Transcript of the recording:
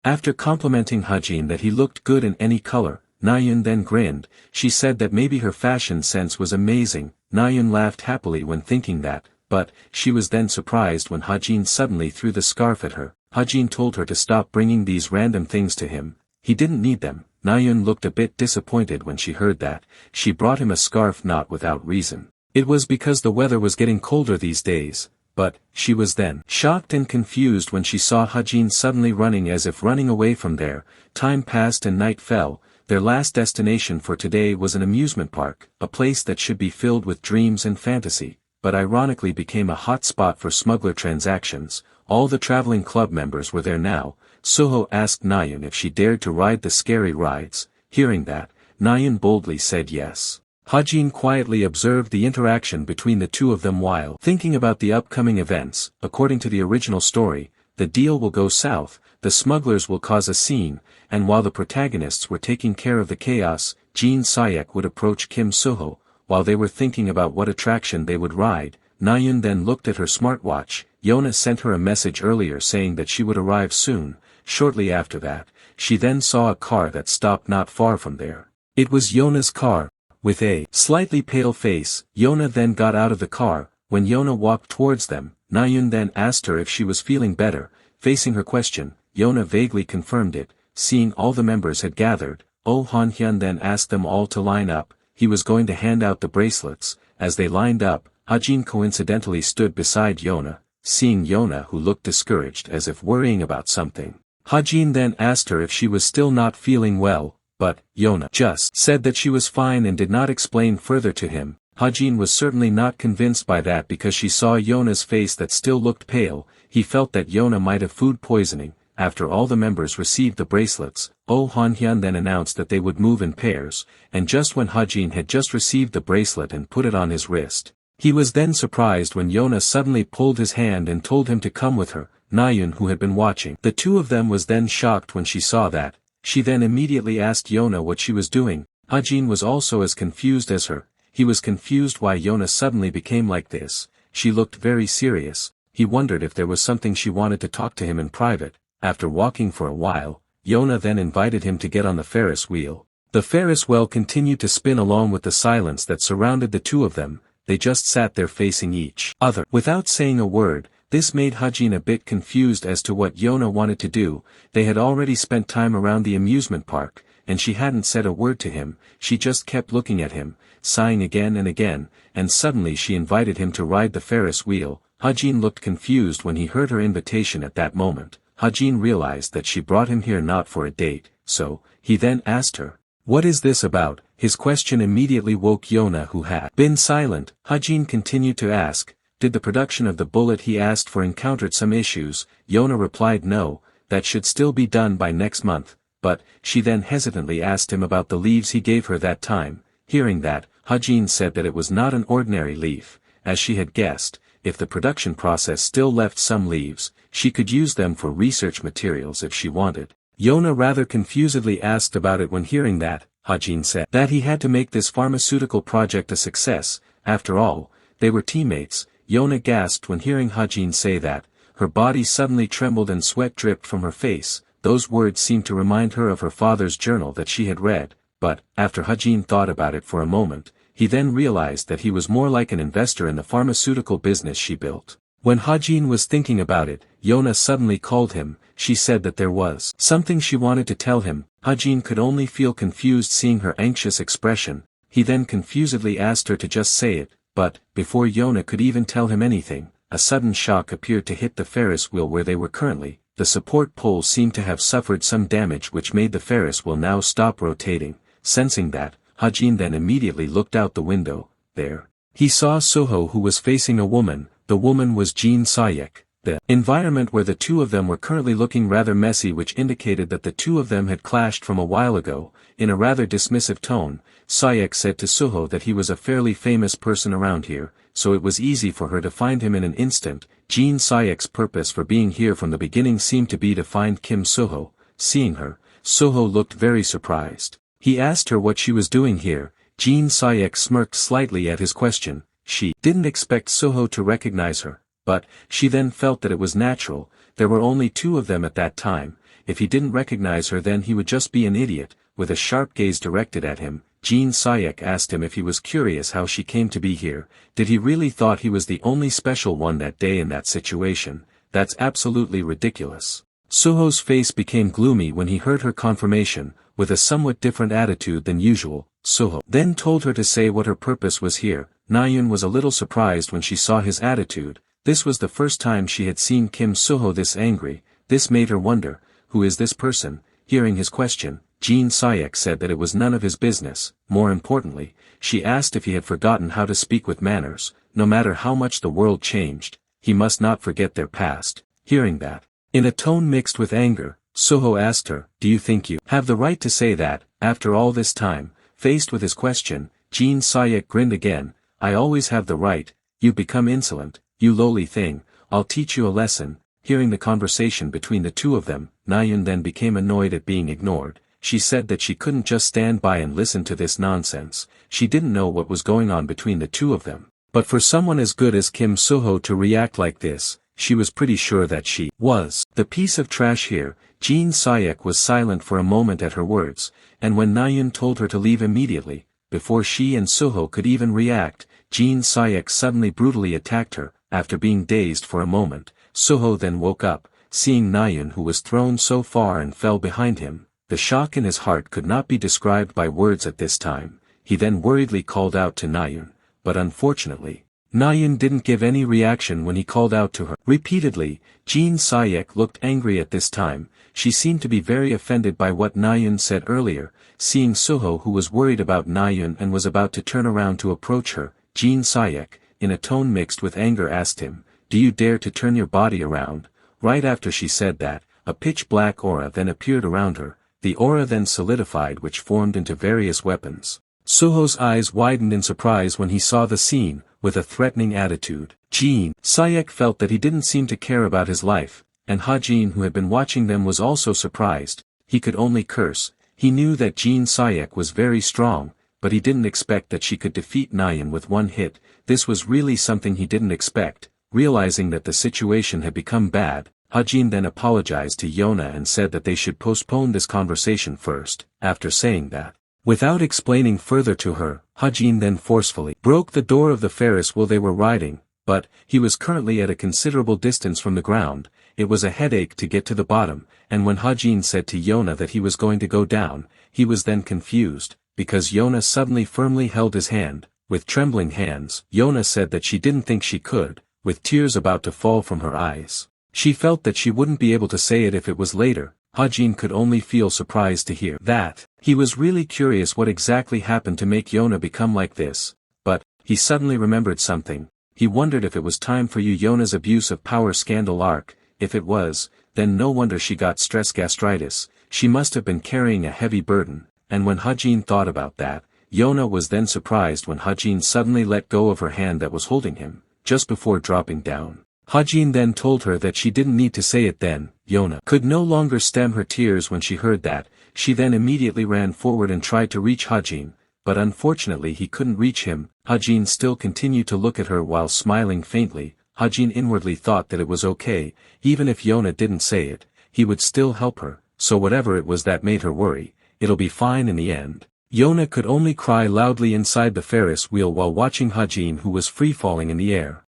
After complimenting Hajin that he looked good in any color, Nayun then grinned. She said that maybe her fashion sense was amazing. Nayun laughed happily when thinking that, but she was then surprised when Hajin suddenly threw the scarf at her. Hajin told her to stop bringing these random things to him. He didn't need them. Nayun looked a bit disappointed when she heard that. She brought him a scarf not without reason. It was because the weather was getting colder these days. But, she was then shocked and confused when she saw Hajin suddenly running as if running away from there. Time passed and night fell. Their last destination for today was an amusement park, a place that should be filled with dreams and fantasy, but ironically became a hot spot for smuggler transactions. All the traveling club members were there now. Soho asked Nayun if she dared to ride the scary rides. Hearing that, Nayun boldly said yes. Hajin quietly observed the interaction between the two of them while thinking about the upcoming events. According to the original story, the deal will go south, the smugglers will cause a scene, and while the protagonists were taking care of the chaos, Jin Sayek would approach Kim Soho. While they were thinking about what attraction they would ride, Nayun then looked at her smartwatch. Yona sent her a message earlier saying that she would arrive soon. Shortly after that, she then saw a car that stopped not far from there. It was Yona's car. With a slightly pale face, Yona then got out of the car. When Yona walked towards them, Nayun then asked her if she was feeling better. Facing her question, Yona vaguely confirmed it. Seeing all the members had gathered, Oh Han-hyun then asked them all to line up. He was going to hand out the bracelets. As they lined up, Hajin coincidentally stood beside Yona. Seeing Yona who looked discouraged as if worrying about something, Hajin then asked her if she was still not feeling well. But, Yona just said that she was fine and did not explain further to him. Hajin was certainly not convinced by that because she saw Yona's face that still looked pale. He felt that Yona might have food poisoning. After all the members received the bracelets, Oh Han-hyun then announced that they would move in pairs, and just when Hajin had just received the bracelet and put it on his wrist, he was then surprised when Yona suddenly pulled his hand and told him to come with her. Nayun, who had been watching the two of them, was then shocked when she saw that. She then immediately asked Yona what she was doing. Hajin was also as confused as her. He was confused why Yona suddenly became like this. She looked very serious. He wondered if there was something she wanted to talk to him in private. After walking for a while, Yona then invited him to get on the Ferris wheel. The Ferris wheel continued to spin along with the silence that surrounded the two of them. They just sat there facing each other without saying a word. This made Hajin a bit confused as to what Yona wanted to do. They had already spent time around the amusement park, and she hadn't said a word to him. She just kept looking at him, sighing again and again, and suddenly she invited him to ride the Ferris wheel. Hajin looked confused when he heard her invitation at that moment. Hajin realized that she brought him here not for a date, so, he then asked her, "What is this about?" His question immediately woke Yona, who had been silent. Hajin continued to ask, "Did the production of the bullet he asked for encountered some issues?" Yona replied no, that should still be done by next month, but, she then hesitantly asked him about the leaves he gave her that time. Hearing that, Hajin said that it was not an ordinary leaf, as she had guessed. If the production process still left some leaves, she could use them for research materials if she wanted. Yona rather confusedly asked about it. When hearing that, Hajin said that he had to make this pharmaceutical project a success. After all, they were teammates. Yona gasped when hearing Hajin say that. Her body suddenly trembled and sweat dripped from her face. Those words seemed to remind her of her father's journal that she had read, but, after Hajin thought about it for a moment, he then realized that he was more like an investor in the pharmaceutical business she built. When Hajin was thinking about it, Yona suddenly called him. She said that there was something she wanted to tell him. Hajin could only feel confused seeing her anxious expression. He then confusedly asked her to just say it, but, before Yona could even tell him anything, a sudden shock appeared to hit the Ferris wheel where they were currently. The support pole seemed to have suffered some damage which made the Ferris wheel now stop rotating. Sensing that, Hajin then immediately looked out the window. There, he saw Soho, who was facing a woman. The woman was Jin Sayek. The environment where the two of them were currently looking rather messy, which indicated that the two of them had clashed from a while ago. In a rather dismissive tone, Sayek said to Soho that he was a fairly famous person around here, so it was easy for her to find him in an instant. Jin Sayek's purpose for being here from the beginning seemed to be to find Kim Soho. Seeing her, Soho looked very surprised. He asked her what she was doing here. Jin Sayek smirked slightly at his question. She didn't expect Soho to recognize her, but she then felt that it was natural. There were only two of them at that time. if he didn't recognize her then he would just be an idiot. With a sharp gaze directed at him, Jean Sayek asked him if he was curious how she came to be here. Did he really thought he was the only special one that day in that situation? That's absolutely ridiculous. Suho's face became gloomy when he heard her confirmation, with a somewhat different attitude than usual. Suho then told her to say what her purpose was here. Nayeon was a little surprised when she saw his attitude. This was the first time she had seen Kim Suho this angry. This made her wonder, who is this person? Hearing his question, Jean Sayek said that it was none of his business. More importantly, she asked if he had forgotten how to speak with manners. No matter how much the world changed, he must not forget their past. Hearing that, in a tone mixed with anger, Suho asked her, do you think you have the right to say that, after all this time? Faced with his question, Jean Sayek grinned again. I always have the right. You've become insolent, you lowly thing. I'll teach you a lesson. Hearing the conversation between the two of them, Nayeon then became annoyed at being ignored. She said that she couldn't just stand by and listen to this nonsense. She didn't know what was going on between the two of them. But for someone as good as Kim Suho to react like this, she was pretty sure that she was the piece of trash here. Jean Sayek was silent for a moment at her words, and when Nayeon told her to leave immediately, before she and Suho could even react, Jean Sayek suddenly brutally attacked her. After being dazed for a moment, Suho then woke up, seeing Nayeon who was thrown so far and fell behind him. The shock in his heart could not be described by words at this time. He then worriedly called out to Nayeon, but unfortunately, Nayeon didn't give any reaction when he called out to her. Repeatedly, Jean Sayek looked angry at this time. She seemed to be very offended by what Nayeon said earlier. Seeing Suho who was worried about Nayeon and was about to turn around to approach her, Jean Sayek, in a tone mixed with anger asked him, do you dare to turn your body around? Right after she said that, a pitch-black aura then appeared around her. The aura then solidified which formed into various weapons. Suho's eyes widened in surprise when he saw the scene, with a threatening attitude. Jean Sayek felt that he didn't seem to care about his life, and Hajin who had been watching them was also surprised. He could only curse. He knew that Jean Sayek was very strong, but he didn't expect that she could defeat Nayeon with one hit. This was really something he didn't expect. Realizing that the situation had become bad, Hajin then apologized to Yona and said that they should postpone this conversation first. After saying that, without explaining further to her, Hajin then forcefully broke the door of the Ferris while they were riding, but he was currently at a considerable distance from the ground. It was a headache to get to the bottom, and when Hajin said to Yona that he was going to go down, he was then confused, because Yona suddenly firmly held his hand. With trembling hands, Yona said that she didn't think she could, with tears about to fall from her eyes. She felt that she wouldn't be able to say it if it was later. Hajin could only feel surprised to hear that. He was really curious what exactly happened to make Yona become like this. But, he suddenly remembered something. He wondered if it was time for Yona's abuse of power scandal arc. If it was, then no wonder she got stress gastritis. She must have been carrying a heavy burden. And when Hajin thought about that, Yona was then surprised when Hajin suddenly let go of her hand that was holding him, just before dropping down. Hajin then told her that she didn't need to say it then. Yona could no longer stem her tears when she heard that. She then immediately ran forward and tried to reach Hajin, but unfortunately he couldn't reach him. Hajin still continued to look at her while smiling faintly. Hajin inwardly thought that it was okay, even if Yona didn't say it, he would still help her, so whatever it was that made her worry, it'll be fine in the end. Yona could only cry loudly inside the Ferris wheel while watching Hajin who was free-falling in the air.